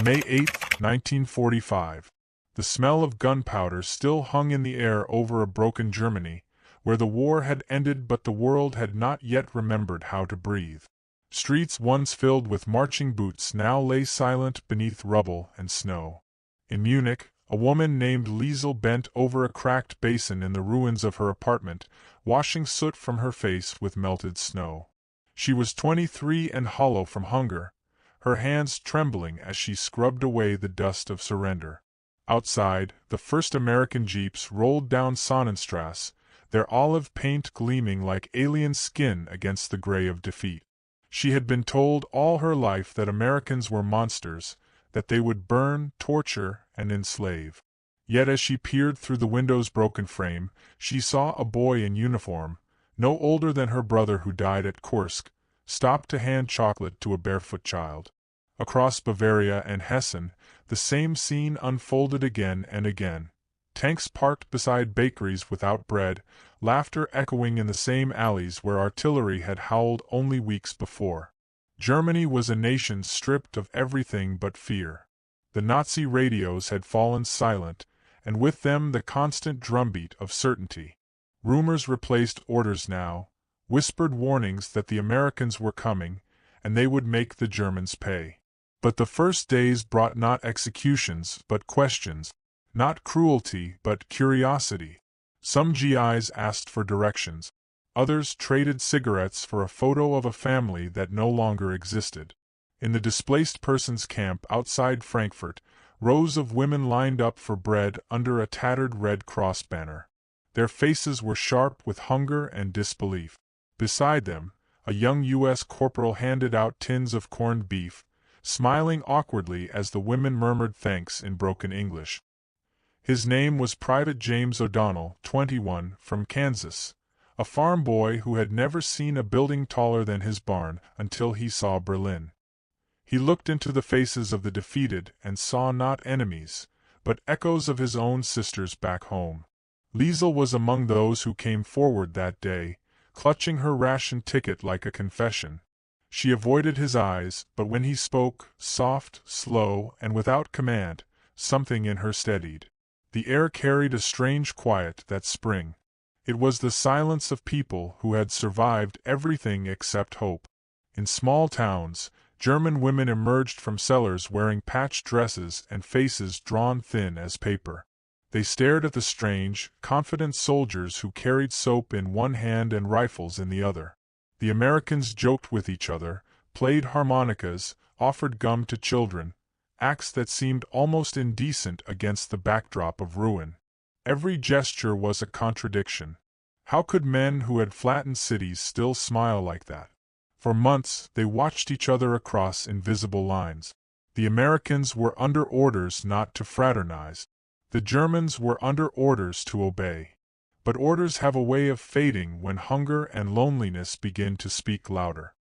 May 8, 1945. The smell of gunpowder still hung in the air over a broken Germany, where the war had ended but the world had not yet remembered how to breathe. Streets once filled with marching boots now lay silent beneath rubble and snow. In Munich, a woman named Liesel bent over a cracked basin in the ruins of her apartment, washing soot from her face with melted snow. She was 23 and hollow from hunger, her hands trembling as she scrubbed away the dust of surrender. Outside, the first American jeeps rolled down Sonnenstrasse, their olive paint gleaming like alien skin against the gray of defeat. She had been told all her life that Americans were monsters, that they would burn, torture, and enslave. Yet as she peered through the window's broken frame, she saw a boy in uniform, no older than her brother who died at Kursk, stop to hand chocolate to a barefoot child. Across Bavaria and Hessen, the same scene unfolded again and again. Tanks parked beside bakeries without bread, laughter echoing in the same alleys where artillery had howled only weeks before. Germany was a nation stripped of everything but fear. The Nazi radios had fallen silent, and with them the constant drumbeat of certainty. Rumors replaced orders now, whispered warnings that the Americans were coming, and they would make the Germans pay. But the first days brought not executions but questions, not cruelty but curiosity. Some GIs asked for directions. Others traded cigarettes for a photo of a family that no longer existed. In the displaced persons camp outside Frankfurt, rows of women lined up for bread under a tattered Red Cross banner. Their faces were sharp with hunger and disbelief. Beside them, a young U.S. corporal handed out tins of corned beef, smiling awkwardly as the women murmured thanks in broken English. His name was Private James O'Donnell, 21, from Kansas, a farm boy who had never seen a building taller than his barn until he saw Berlin. He looked into the faces of the defeated and saw not enemies, but echoes of his own sisters back home. Liesel was among those who came forward that day, clutching her ration ticket like a confession. She avoided his eyes, but when he spoke, soft, slow, and without command, something in her steadied. The air carried a strange quiet that spring. It was the silence of people who had survived everything except hope. In small towns, German women emerged from cellars wearing patched dresses and faces drawn thin as paper. They stared at the strange, confident soldiers who carried soap in one hand and rifles in the other. The Americans joked with each other, played harmonicas, offered gum to children, acts that seemed almost indecent against the backdrop of ruin. Every gesture was a contradiction. How could men who had flattened cities still smile like that? For months they watched each other across invisible lines. The Americans were under orders not to fraternize. The Germans were under orders to obey. But orders have a way of fading when hunger and loneliness begin to speak louder.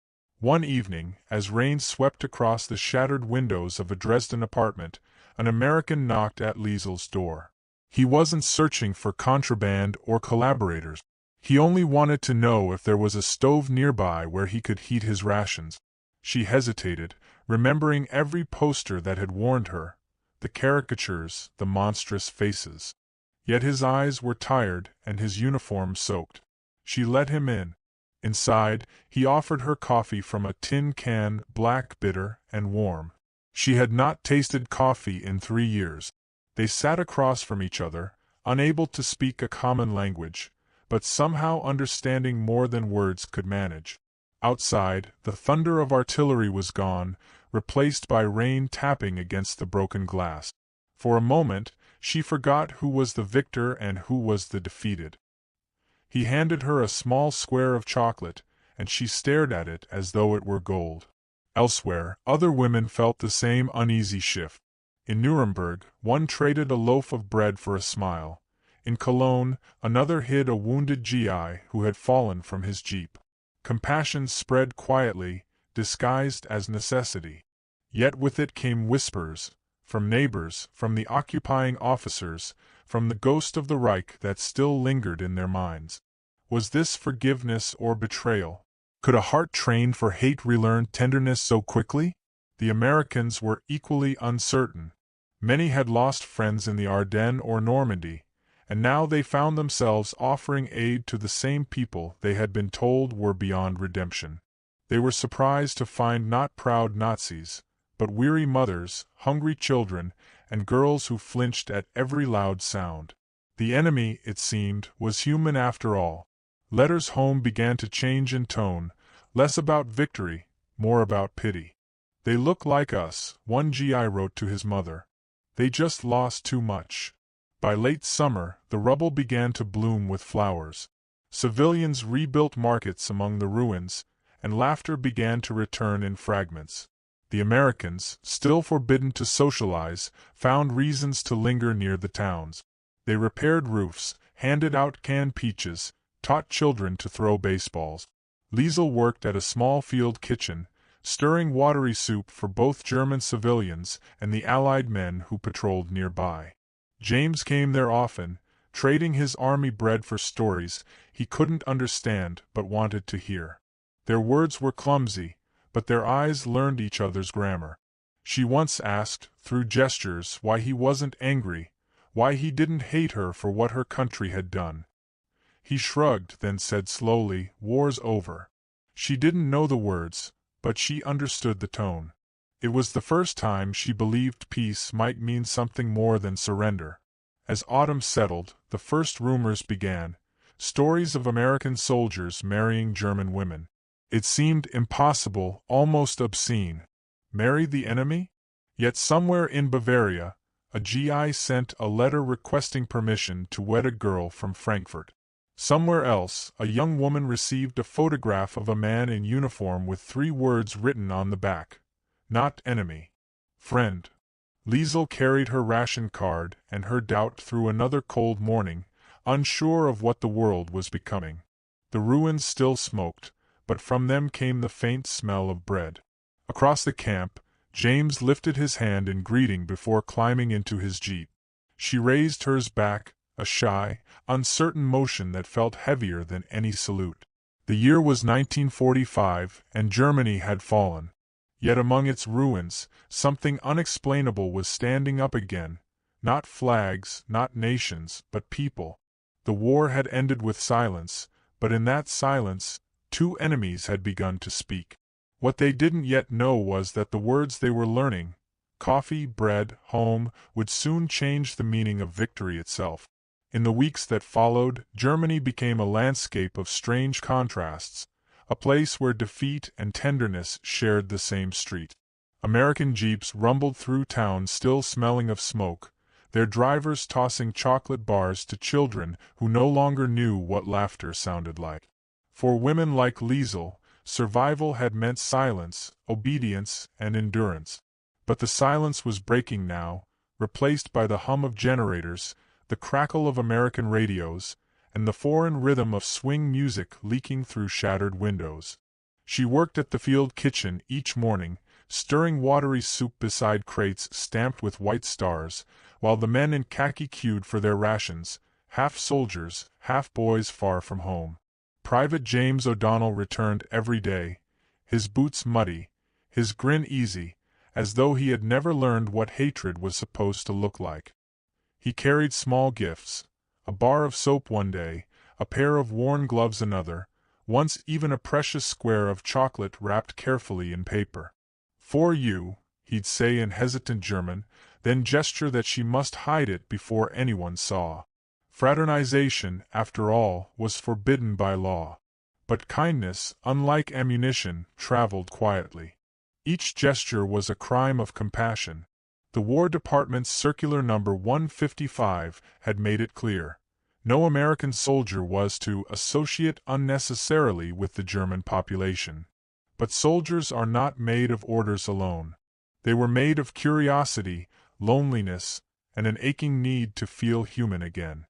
One evening, as rain swept across the shattered windows of a Dresden apartment, an American knocked at Liesel's door. He wasn't searching for contraband or collaborators. He only wanted to know if there was a stove nearby where he could heat his rations. She hesitated, remembering every poster that had warned her, the caricatures, the monstrous faces. Yet his eyes were tired and his uniform soaked. She let him in. Inside, he offered her coffee from a tin can, black, bitter, and warm. She had not tasted coffee in 3 years. They sat across from each other, unable to speak a common language, but somehow understanding more than words could manage. Outside, the thunder of artillery was gone, replaced by rain tapping against the broken glass. For a moment, she forgot who was the victor and who was the defeated. He handed her a small square of chocolate, and she stared at it as though it were gold. Elsewhere, other women felt the same uneasy shift. In Nuremberg, one traded a loaf of bread for a smile. In Cologne, another hid a wounded GI who had fallen from his jeep. Compassion spread quietly, disguised as necessity. Yet with it came whispers, from neighbors, from the occupying officers, from the ghost of the Reich that still lingered in their minds. Was this forgiveness or betrayal? Could a heart trained for hate relearn tenderness so quickly? The Americans were equally uncertain. Many had lost friends in the Ardennes or Normandy, and now they found themselves offering aid to the same people they had been told were beyond redemption. They were surprised to find not proud Nazis, but weary mothers, hungry children, and girls who flinched at every loud sound. The enemy, it seemed, was human after all. Letters home began to change in tone, less about victory, more about pity. "They look like us," one GI wrote to his mother. "They just lost too much." By late summer, the rubble began to bloom with flowers. Civilians rebuilt markets among the ruins, and laughter began to return in fragments. The Americans, still forbidden to socialize, found reasons to linger near the towns. They repaired roofs, handed out canned peaches, taught children to throw baseballs. Liesel worked at a small field kitchen, stirring watery soup for both German civilians and the Allied men who patrolled nearby. James came there often, trading his army bread for stories he couldn't understand but wanted to hear. Their words were clumsy, but their eyes learned each other's grammar. She once asked, through gestures, why he wasn't angry, why he didn't hate her for what her country had done. He shrugged, then said slowly, "War's over." She didn't know the words, but she understood the tone. It was the first time she believed peace might mean something more than surrender. As autumn settled, the first rumors began, stories of American soldiers marrying German women. It seemed impossible, almost obscene. Marry the enemy? Yet somewhere in Bavaria, a GI sent a letter requesting permission to wed a girl from Frankfurt. Somewhere else, a young woman received a photograph of a man in uniform with 3 words written on the back: "Not enemy. Friend." Liesel carried her ration card and her doubt through another cold morning, unsure of what the world was becoming. The ruins still smoked, but from them came the faint smell of bread. Across the camp, James lifted his hand in greeting before climbing into his jeep. She raised hers back, a shy, uncertain motion that felt heavier than any salute. The year was 1945, and Germany had fallen. Yet among its ruins, something unexplainable was standing up again. Not flags, not nations, but people. The war had ended with silence, but in that silence, 2 enemies had begun to speak. What they didn't yet know was that the words they were learning, coffee, bread, home, would soon change the meaning of victory itself. In the weeks that followed, Germany became a landscape of strange contrasts, a place where defeat and tenderness shared the same street. American jeeps rumbled through town still smelling of smoke, their drivers tossing chocolate bars to children who no longer knew what laughter sounded like. For women like Liesel, survival had meant silence, obedience, and endurance. But the silence was breaking now, replaced by the hum of generators, the crackle of American radios, and the foreign rhythm of swing music leaking through shattered windows. She worked at the field kitchen each morning, stirring watery soup beside crates stamped with white stars, while the men in khaki queued for their rations, half soldiers, half boys far from home. Private James O'Donnell returned every day, his boots muddy, his grin easy, as though he had never learned what hatred was supposed to look like. He carried small gifts, a bar of soap one day, a pair of worn gloves another, once even a precious square of chocolate wrapped carefully in paper. "For you," he'd say in hesitant German, then gesture that she must hide it before anyone saw. Fraternization, after all, was forbidden by law. But kindness, unlike ammunition, traveled quietly. Each gesture was a crime of compassion. The War Department's Circular Number 155 had made it clear. No American soldier was to associate unnecessarily with the German population. But soldiers are not made of orders alone. They were made of curiosity, loneliness, and an aching need to feel human again.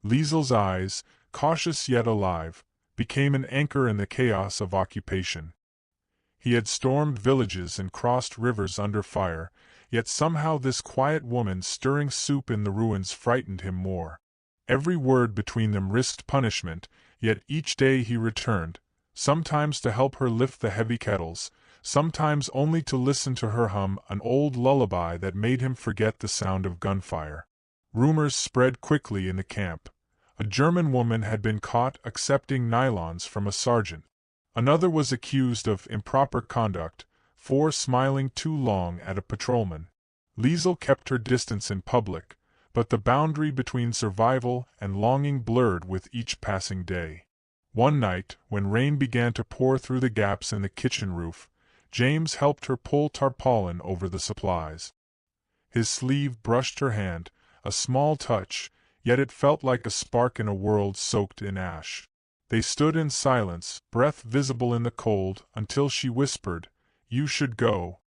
Liesel's eyes, cautious yet alive, became an anchor in the chaos of occupation. He had stormed villages and crossed rivers under fire, yet somehow this quiet woman stirring soup in the ruins frightened him more. Every word between them risked punishment, yet each day he returned, sometimes to help her lift the heavy kettles, sometimes only to listen to her hum an old lullaby that made him forget the sound of gunfire. Rumors spread quickly in the camp. A German woman had been caught accepting nylons from a sergeant. Another was accused of improper conduct for smiling too long at a patrolman. Liesel kept her distance in public, but the boundary between survival and longing blurred with each passing day. One night, when rain began to pour through the gaps in the kitchen roof, James helped her pull tarpaulin over the supplies. His sleeve brushed her hand, a small touch, yet it felt like a spark in a world soaked in ash. They stood in silence, breath visible in the cold, until she whispered, "You should go."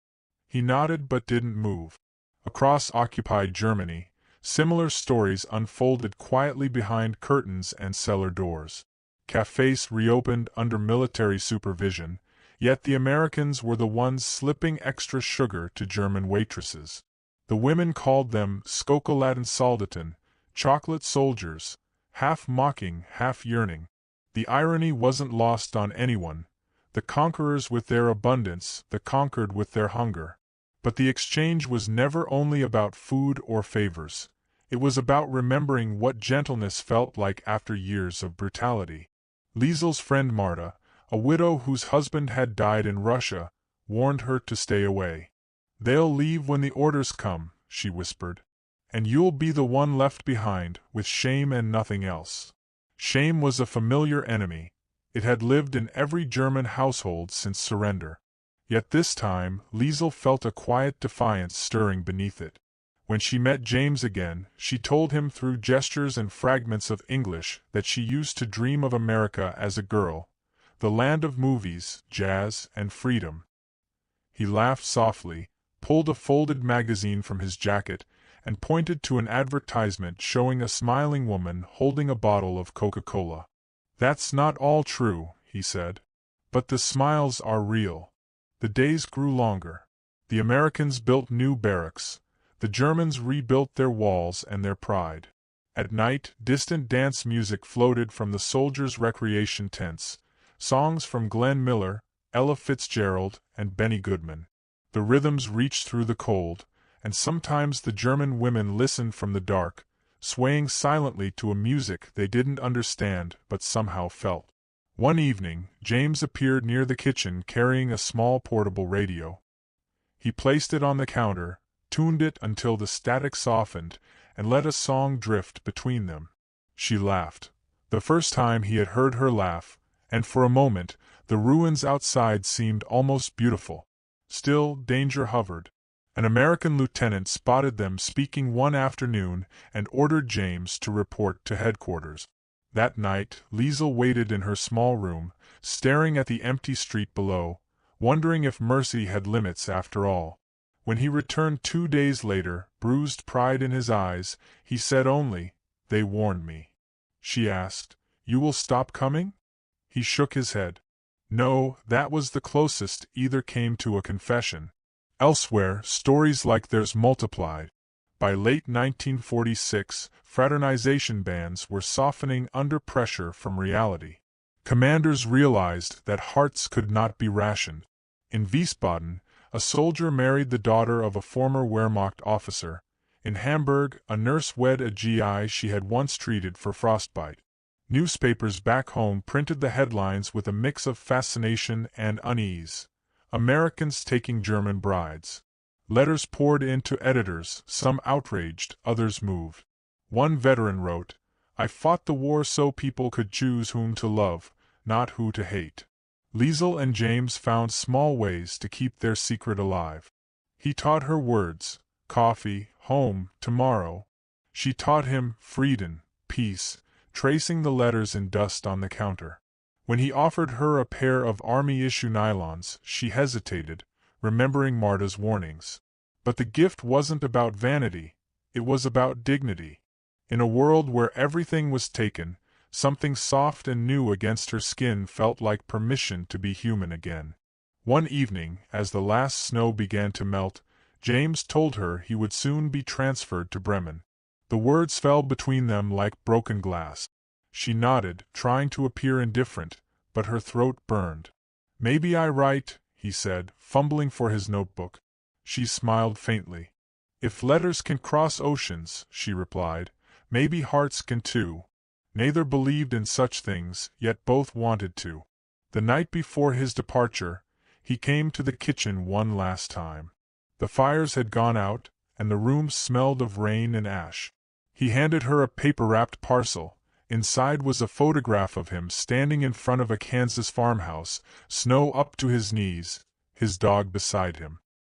He nodded but didn't move. Across occupied Germany, similar stories unfolded quietly behind curtains and cellar doors. Cafés reopened under military supervision, yet the Americans were the ones slipping extra sugar to German waitresses. The women called them Schokoladensoldaten, chocolate soldiers, half mocking, half yearning. The irony wasn't lost on anyone. The conquerors with their abundance, the conquered with their hunger. But the exchange was never only about food or favors. It was about remembering what gentleness felt like after years of brutality. Liesel's friend Marta, a widow whose husband had died in Russia, warned her to stay away. "They'll leave when the orders come," she whispered. "And you'll be the one left behind, with shame and nothing else." Shame was a familiar enemy. It had lived in every German household since surrender. Yet this time, Liesel felt a quiet defiance stirring beneath it. When she met James again, she told him through gestures and fragments of English that she used to dream of America as a girl, the land of movies, jazz, and freedom. He laughed softly, pulled a folded magazine from his jacket, and pointed to an advertisement showing a smiling woman holding a bottle of Coca-Cola. "That's not all true," he said. "But the smiles are real." The days grew longer. The Americans built new barracks. The Germans rebuilt their walls and their pride. At night, distant dance music floated from the soldiers' recreation tents, songs from Glenn Miller, Ella Fitzgerald, and Benny Goodman. The rhythms reached through the cold, and sometimes the German women listened from the dark, swaying silently to a music they didn't understand but somehow felt. One evening, James appeared near the kitchen carrying a small portable radio. He placed it on the counter, tuned it until the static softened, and let a song drift between them. She laughed. The first time he had heard her laugh, and for a moment, the ruins outside seemed almost beautiful. Still, danger hovered. An American lieutenant spotted them speaking one afternoon and ordered James to report to headquarters. That night, Liesel waited in her small room, staring at the empty street below, wondering if mercy had limits after all. When he returned 2 days later, bruised pride in his eyes, he said only, "They warned me." She asked, "You will stop coming?" He shook his head. No, that was the closest either came to a confession. Elsewhere, stories like theirs multiplied. By late 1946, fraternization bans were softening under pressure from reality. Commanders realized that hearts could not be rationed. In Wiesbaden, a soldier married the daughter of a former Wehrmacht officer. In Hamburg, a nurse wed a GI she had once treated for frostbite. Newspapers back home printed the headlines with a mix of fascination and unease. Americans taking German brides. Letters poured in to editors, some outraged, others moved. One veteran wrote, "I fought the war so people could choose whom to love, not who to hate." Liesel and James found small ways to keep their secret alive. He taught her words, coffee, home, tomorrow. She taught him Frieden, peace, tracing the letters in dust on the counter. When he offered her a pair of army-issue nylons, she hesitated, remembering Marta's warnings. But the gift wasn't about vanity, it was about dignity. In a world where everything was taken, something soft and new against her skin felt like permission to be human again. One evening, as the last snow began to melt, James told her he would soon be transferred to Bremen. The words fell between them like broken glass. She nodded, trying to appear indifferent, but her throat burned. "Maybe I write," he said, fumbling for his notebook. She smiled faintly. If letters can cross oceans, she replied, maybe hearts can too. Neither believed in such things, yet both wanted to. The night before his departure, he came to the kitchen one last time. The fires had gone out, and the room smelled of rain and ash. He handed her a paper-wrapped parcel. Inside was a photograph of him standing in front of a Kansas farmhouse, snow up to his knees, his dog beside him.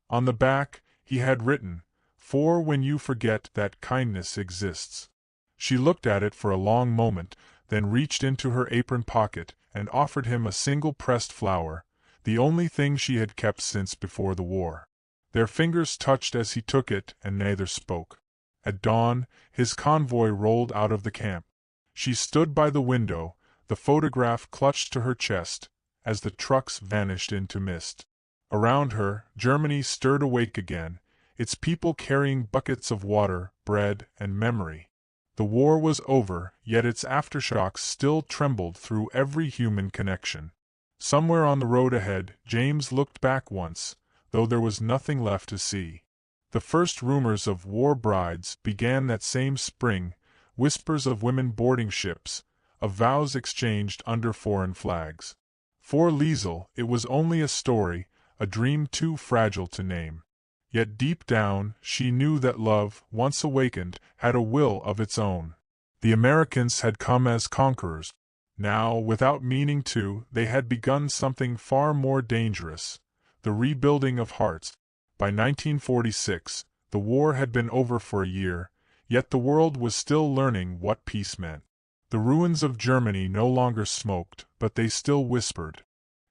On the back, he had written, "For when you forget that kindness exists." She looked at it for a long moment, then reached into her apron pocket and offered him a single pressed flower, the only thing she had kept since before the war. Their fingers touched as he took it, and neither spoke. At dawn, his convoy rolled out of the camp. She stood by the window, the photograph clutched to her chest, as the trucks vanished into mist. Around her, Germany stirred awake again, its people carrying buckets of water, bread, and memory. The war was over, yet its aftershocks still trembled through every human connection. Somewhere on the road ahead, James looked back once, though there was nothing left to see. The first rumors of war brides began that same spring, whispers of women boarding ships, of vows exchanged under foreign flags. For Liesel, it was only a story, a dream too fragile to name. Yet deep down, she knew that love, once awakened, had a will of its own. The Americans had come as conquerors. Now, without meaning to, they had begun something far more dangerous, the rebuilding of hearts. By 1946, the war had been over for a year, yet the world was still learning what peace meant. The ruins of Germany no longer smoked, but they still whispered.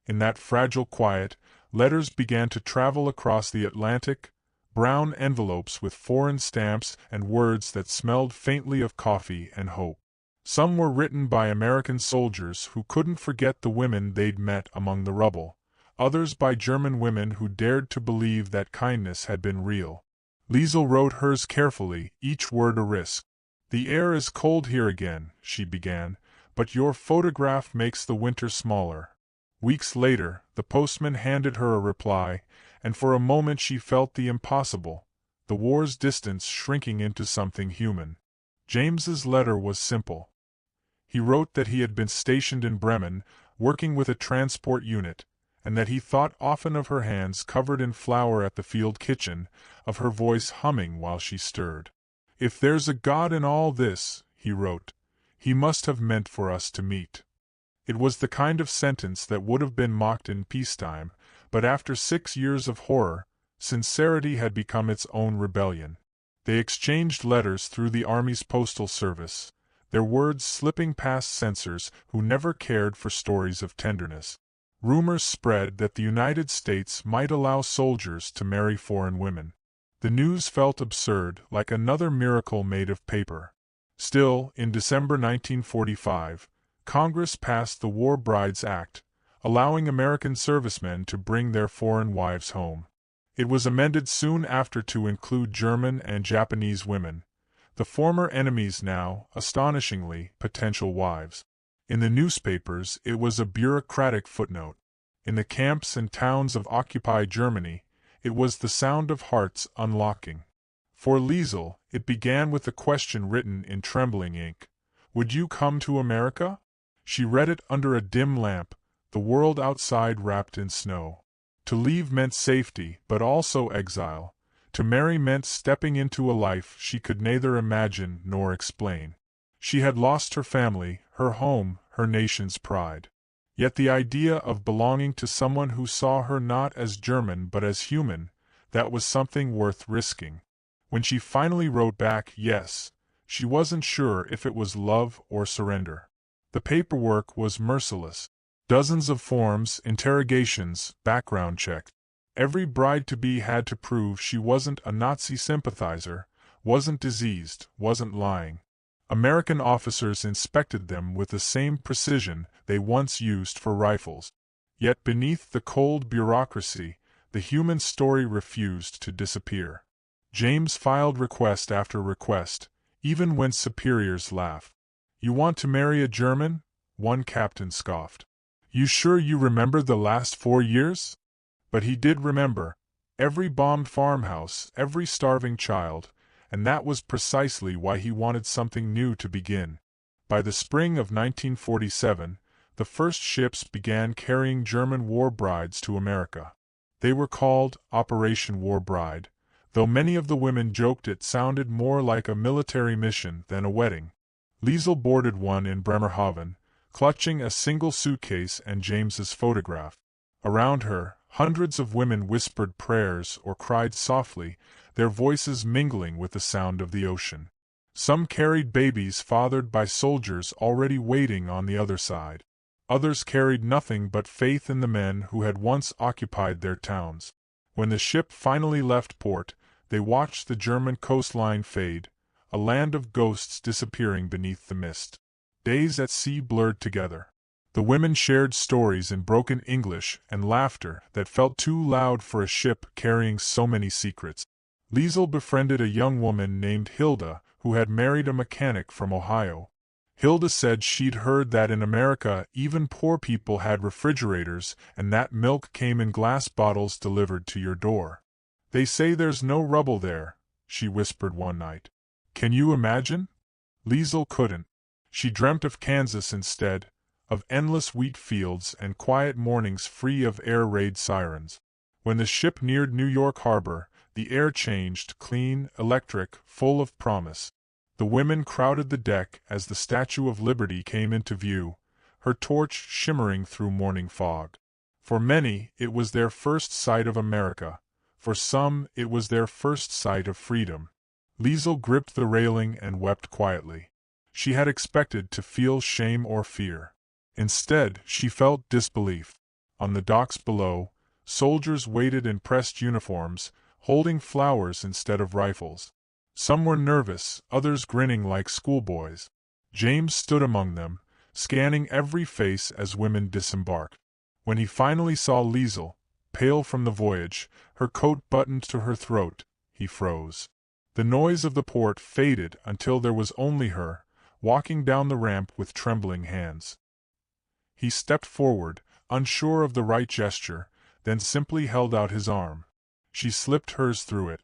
In that fragile quiet, letters began to travel across the Atlantic, brown envelopes with foreign stamps and words that smelled faintly of coffee and hope. Some were written by American soldiers who couldn't forget the women they'd met among the rubble, others by German women who dared to believe that kindness had been real. Liesel wrote hers carefully, each word a risk. "The air is cold here again," she began, "but your photograph makes the winter smaller." Weeks later, the postman handed her a reply, and for a moment she felt the impossible, the war's distance shrinking into something human. James's letter was simple. He wrote that he had been stationed in Bremen, working with a transport unit, and that he thought often of her hands covered in flour at the field kitchen, of her voice humming while she stirred. "If there's a God in all this," he wrote, "he must have meant for us to meet." It was the kind of sentence that would have been mocked in peacetime, but after 6 years of horror, sincerity had become its own rebellion. They exchanged letters through the Army's postal service, their words slipping past censors who never cared for stories of tenderness. Rumors spread that the United States might allow soldiers to marry foreign women. The news felt absurd, like another miracle made of paper. Still, in December 1945, Congress passed the War Brides Act, allowing American servicemen to bring their foreign wives home. It was amended soon after to include German and Japanese women, the former enemies now, astonishingly, potential wives. In the newspapers, it was a bureaucratic footnote. In the camps and towns of occupied Germany, it was the sound of hearts unlocking. For Liesel, it began with a question written in trembling ink. "Would you come to America?" She read it under a dim lamp, the world outside wrapped in snow. To leave meant safety, but also exile. To marry meant stepping into a life she could neither imagine nor explain. She had lost her family, her home, her nation's pride. Yet the idea of belonging to someone who saw her not as German but as human, that was something worth risking. When she finally wrote back yes, she wasn't sure if it was love or surrender. The paperwork was merciless. Dozens of forms, interrogations, background checks. Every bride-to-be had to prove she wasn't a Nazi sympathizer, wasn't diseased, wasn't lying. American officers inspected them with the same precision they once used for rifles. Yet beneath the cold bureaucracy, the human story refused to disappear. James filed request after request, even when superiors laughed. "You want to marry a German?" one captain scoffed. "You sure you remember the last 4 years?" But he did remember every bombed farmhouse, every starving child, and that was precisely why he wanted something new to begin. By the spring of 1947, the first ships began carrying German war brides to America. They were called Operation War Bride, though many of the women joked it sounded more like a military mission than a wedding. Liesel boarded one in Bremerhaven, clutching a single suitcase and James's photograph. Around her, hundreds of women whispered prayers or cried softly, their voices mingling with the sound of the ocean. Some carried babies fathered by soldiers already waiting on the other side. Others carried nothing but faith in the men who had once occupied their towns. When the ship finally left port, they watched the German coastline fade, a land of ghosts disappearing beneath the mist. Days at sea blurred together. The women shared stories in broken English and laughter that felt too loud for a ship carrying so many secrets. Liesel befriended a young woman named Hilda, who had married a mechanic from Ohio. Hilda said she'd heard that in America even poor people had refrigerators and that milk came in glass bottles delivered to your door. "They say there's no rubble there," she whispered one night. "Can you imagine?" Liesel couldn't. She dreamt of Kansas instead, of endless wheat fields and quiet mornings free of air raid sirens. When the ship neared New York Harbor, the air changed, clean, electric, full of promise. The women crowded the deck as the Statue of Liberty came into view, her torch shimmering through morning fog. For many, it was their first sight of America. For some, it was their first sight of freedom. Liesel gripped the railing and wept quietly. She had expected to feel shame or fear. Instead, she felt disbelief. On the docks below, soldiers waited in pressed uniforms, holding flowers instead of rifles. Some were nervous, others grinning like schoolboys. James stood among them, scanning every face as women disembarked. When he finally saw Liesel, pale from the voyage, her coat buttoned to her throat, he froze. The noise of the port faded until there was only her, walking down the ramp with trembling hands. He stepped forward, unsure of the right gesture, then simply held out his arm. She slipped hers through it.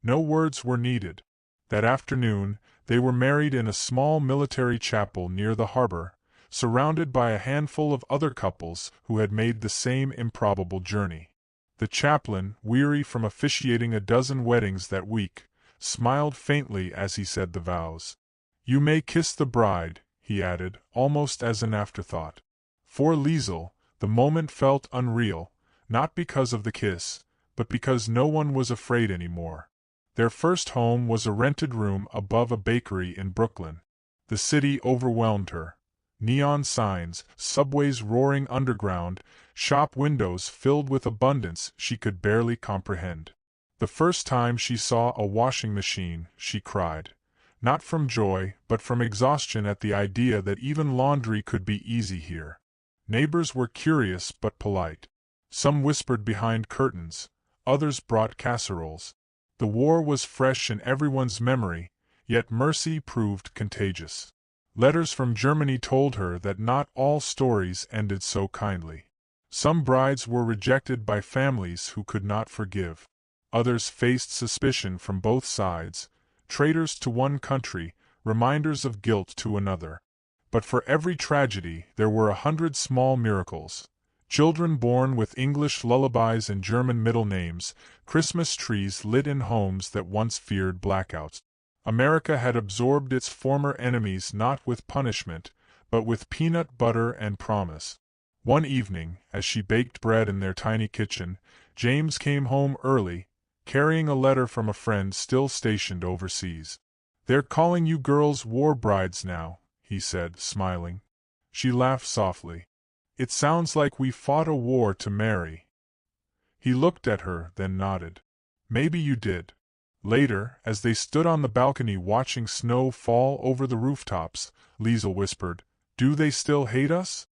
No words were needed. That afternoon, they were married in a small military chapel near the harbor, surrounded by a handful of other couples who had made the same improbable journey. The chaplain, weary from officiating a dozen weddings that week, smiled faintly as he said the vows. "You may kiss the bride," he added, almost as an afterthought. For Liesel, the moment felt unreal, not because of the kiss, but because no one was afraid anymore. Their first home was a rented room above a bakery in Brooklyn. The city overwhelmed her. Neon signs, subways roaring underground, shop windows filled with abundance she could barely comprehend. The first time she saw a washing machine, she cried. Not from joy, but from exhaustion at the idea that even laundry could be easy here. Neighbors were curious but polite. Some whispered behind curtains, others brought casseroles. The war was fresh in everyone's memory, yet mercy proved contagious. Letters from Germany told her that not all stories ended so kindly. Some brides were rejected by families who could not forgive. Others faced suspicion from both sides, traitors to one country, reminders of guilt to another. But for every tragedy there were 100 small miracles. Children born with English lullabies and German middle names, Christmas trees lit in homes that once feared blackouts. America had absorbed its former enemies not with punishment, but with peanut butter and promise. One evening, as she baked bread in their tiny kitchen, James came home early, carrying a letter from a friend still stationed overseas. "They're calling you girls war brides now," he said, smiling. She laughed softly. "It sounds like we fought a war to marry." He looked at her, then nodded. "Maybe you did." Later, as they stood on the balcony watching snow fall over the rooftops, Liesel whispered, "Do they still hate us?"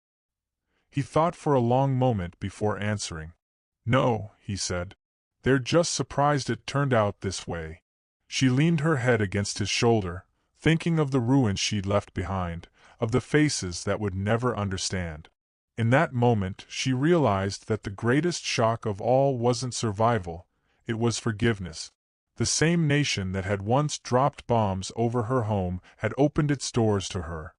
He thought for a long moment before answering. "No," he said. "They're just surprised it turned out this way." She leaned her head against his shoulder, thinking of the ruins she'd left behind, of the faces that would never understand. In that moment, she realized that the greatest shock of all wasn't survival, it was forgiveness. The same nation that had once dropped bombs over her home had opened its doors to her.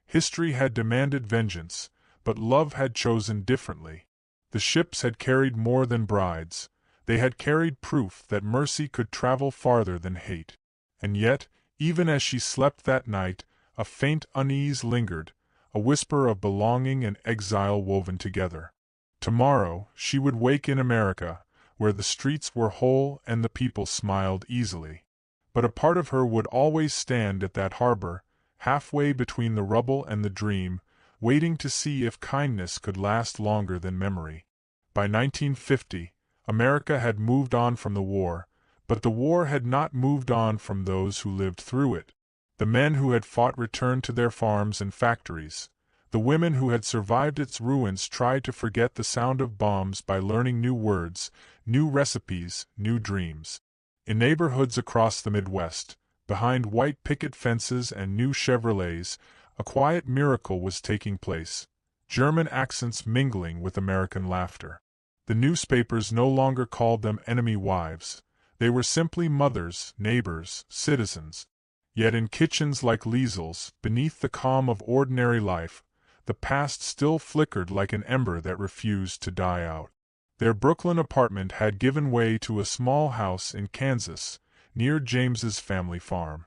History had demanded vengeance, but love had chosen differently. The ships had carried more than brides. They had carried proof that mercy could travel farther than hate. And yet, even as she slept that night, a faint unease lingered, a whisper of belonging and exile woven together. Tomorrow, she would wake in America, where the streets were whole and the people smiled easily. But a part of her would always stand at that harbor, halfway between the rubble and the dream, waiting to see if kindness could last longer than memory. By 1950, America had moved on from the war, but the war had not moved on from those who lived through it. The men who had fought returned to their farms and factories. The women who had survived its ruins tried to forget the sound of bombs by learning new words, new recipes, new dreams. In neighborhoods across the Midwest, behind white picket fences and new Chevrolets, a quiet miracle was taking place, German accents mingling with American laughter. The newspapers no longer called them enemy wives. They were simply mothers, neighbors, citizens. Yet in kitchens like Liesel's, beneath the calm of ordinary life, the past still flickered like an ember that refused to die out. Their Brooklyn apartment had given way to a small house in Kansas, near James's family farm.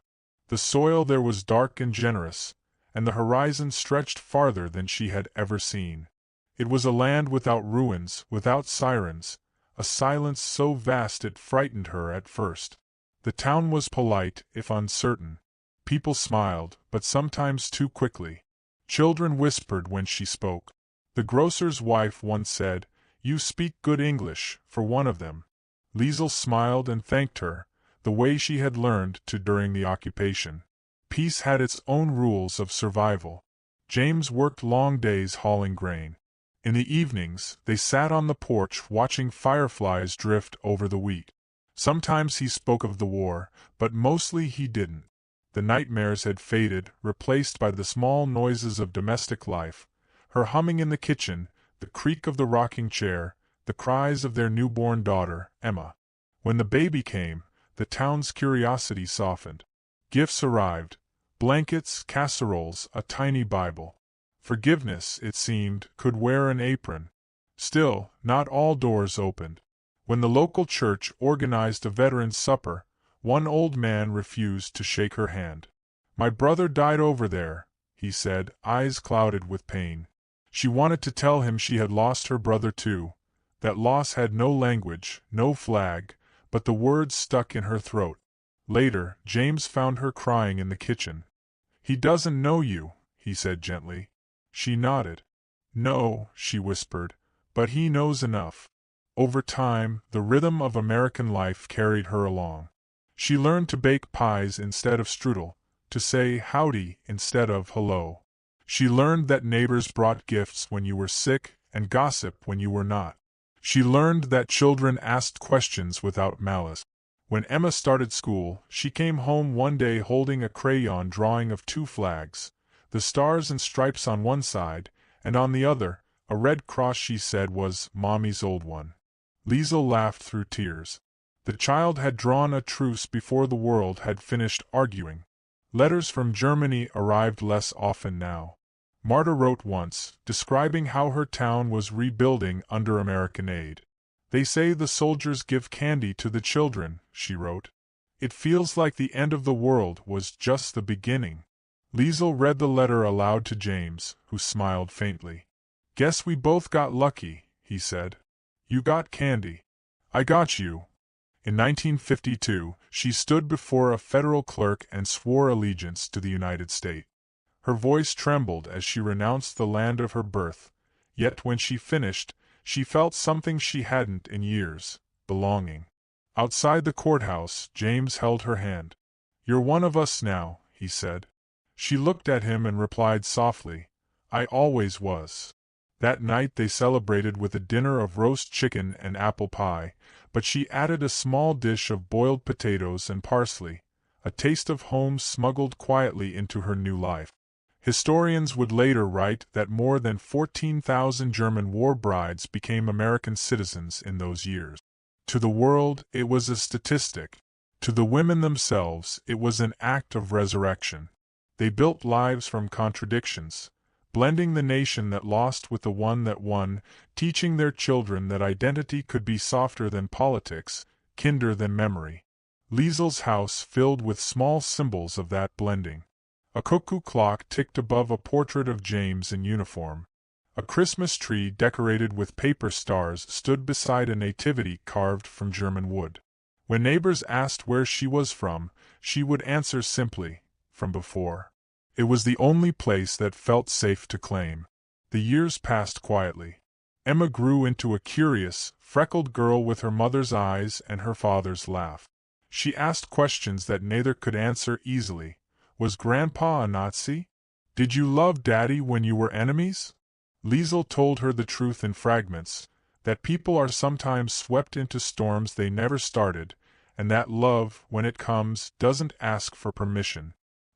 The soil there was dark and generous, and the horizon stretched farther than she had ever seen. It was a land without ruins, without sirens, a silence so vast it frightened her at first. The town was polite, if uncertain. People smiled, but sometimes too quickly. Children whispered when she spoke. The grocer's wife once said, "You speak good English," for one of them. Liesel smiled and thanked her, the way she had learned to during the occupation. Peace had its own rules of survival. James worked long days hauling grain. In the evenings, they sat on the porch watching fireflies drift over the wheat. Sometimes he spoke of the war, but mostly he didn't. The nightmares had faded, replaced by the small noises of domestic life, her humming in the kitchen, the creak of the rocking chair, the cries of their newborn daughter, Emma. When the baby came, the town's curiosity softened. Gifts arrived: blankets, casseroles, a tiny Bible. Forgiveness, it seemed, could wear an apron. Still, not all doors opened. When the local church organized a veterans' supper, one old man refused to shake her hand. "My brother died over there," he said, eyes clouded with pain. She wanted to tell him she had lost her brother too. That loss had no language, no flag, but the words stuck in her throat. Later, James found her crying in the kitchen. "He doesn't know you," he said gently. She nodded. "No," she whispered, "but he knows enough." Over time, the rhythm of American life carried her along. She learned to bake pies instead of strudel, to say howdy instead of hello. She learned that neighbors brought gifts when you were sick and gossip when you were not. She learned that children asked questions without malice. When Emma started school, she came home one day holding a crayon drawing of two flags, the stars and stripes on one side, and on the other, a red cross she said was Mommy's old one. Liesel laughed through tears. The child had drawn a truce before the world had finished arguing. Letters from Germany arrived less often now. Marta wrote once, describing how her town was rebuilding under American aid. "They say the soldiers give candy to the children," she wrote. "It feels like the end of the world was just the beginning." Liesel read the letter aloud to James, who smiled faintly. "Guess we both got lucky," he said. "You got candy. I got you." In 1952, she stood before a federal clerk and swore allegiance to the United States. Her voice trembled as she renounced the land of her birth, yet when she finished, she felt something she hadn't in years: belonging. Outside the courthouse, James held her hand. "You're one of us now," he said. She looked at him and replied softly, "I always was." That night they celebrated with a dinner of roast chicken and apple pie, but she added a small dish of boiled potatoes and parsley, a taste of home smuggled quietly into her new life. Historians would later write that more than 14,000 German war brides became American citizens in those years. To the world, it was a statistic. To the women themselves, it was an act of resurrection. They built lives from contradictions, blending the nation that lost with the one that won, teaching their children that identity could be softer than politics, kinder than memory. Liesel's house filled with small symbols of that blending. A cuckoo clock ticked above a portrait of James in uniform. A Christmas tree decorated with paper stars stood beside a nativity carved from German wood. When neighbors asked where she was from, she would answer simply, "From before." It was the only place that felt safe to claim. The years passed quietly. Emma grew into a curious, freckled girl with her mother's eyes and her father's laugh. She asked questions that neither could answer easily. Was Grandpa a Nazi? Did you love Daddy when you were enemies? Liesel told her the truth in fragments, that people are sometimes swept into storms they never started, and that love, when it comes, doesn't ask for permission.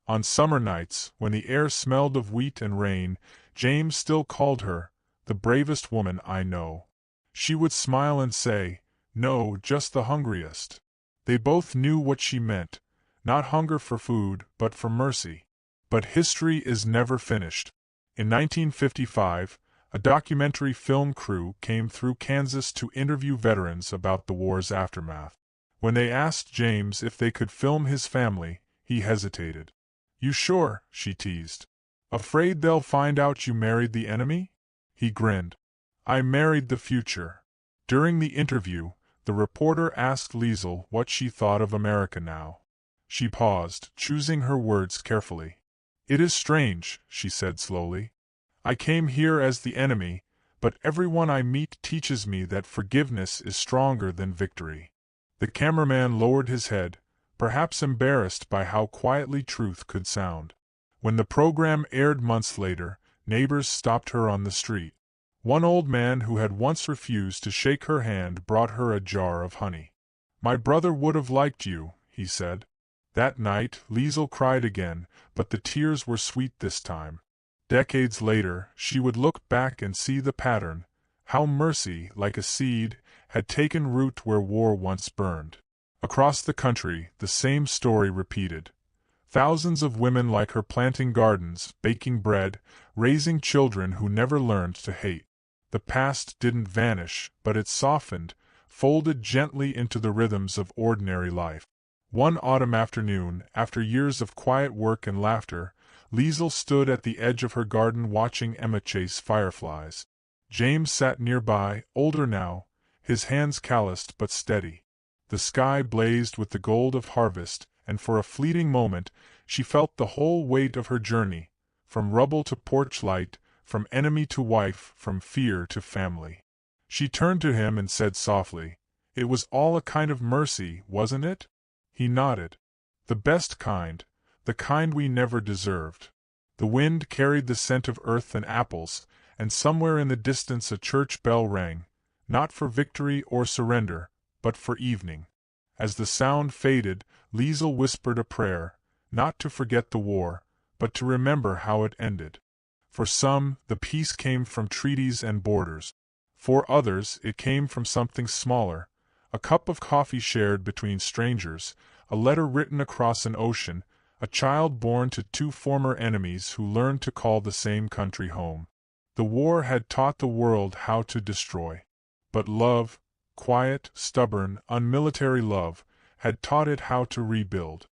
On summer nights, when the air smelled of wheat and rain, James still called her, "the bravest woman I know." She would smile and say, "No, just the hungriest." They both knew what she meant, not hunger for food, but for mercy. But history is never finished. In 1955, a documentary film crew came through Kansas to interview veterans about the war's aftermath. When they asked James if they could film his family, he hesitated. "You sure?" she teased. "Afraid they'll find out you married the enemy?" He grinned. "I married the future." During the interview, the reporter asked Liesel what she thought of America now. She paused, choosing her words carefully. "It is strange," she said slowly. "I came here as the enemy, but everyone I meet teaches me that forgiveness is stronger than victory." The cameraman lowered his head, perhaps embarrassed by how quietly truth could sound. When the program aired months later, neighbors stopped her on the street. One old man who had once refused to shake her hand brought her a jar of honey. "My brother would have liked you," he said. That night, Liesel cried again, but the tears were sweet this time. Decades later, she would look back and see the pattern, how mercy, like a seed, had taken root where war once burned. Across the country, the same story repeated. Thousands of women like her planting gardens, baking bread, raising children who never learned to hate. The past didn't vanish, but it softened, folded gently into the rhythms of ordinary life. One autumn afternoon, after years of quiet work and laughter, Liesel stood at the edge of her garden watching Emma chase fireflies. James sat nearby, older now, his hands calloused but steady. The sky blazed with the gold of harvest, and for a fleeting moment, she felt the whole weight of her journey, from rubble to porch light, from enemy to wife, from fear to family. She turned to him and said softly, "It was all a kind of mercy, wasn't it?" He nodded. "The best kind, the kind we never deserved." The wind carried the scent of earth and apples, and somewhere in the distance a church bell rang, not for victory or surrender, but for evening. As the sound faded, Liesel whispered a prayer, not to forget the war, but to remember how it ended. For some, the peace came from treaties and borders. For others, it came from something smaller, a cup of coffee shared between strangers, a letter written across an ocean, a child born to two former enemies who learned to call the same country home. The war had taught the world how to destroy. But love, quiet, stubborn, unmilitary love, had taught it how to rebuild.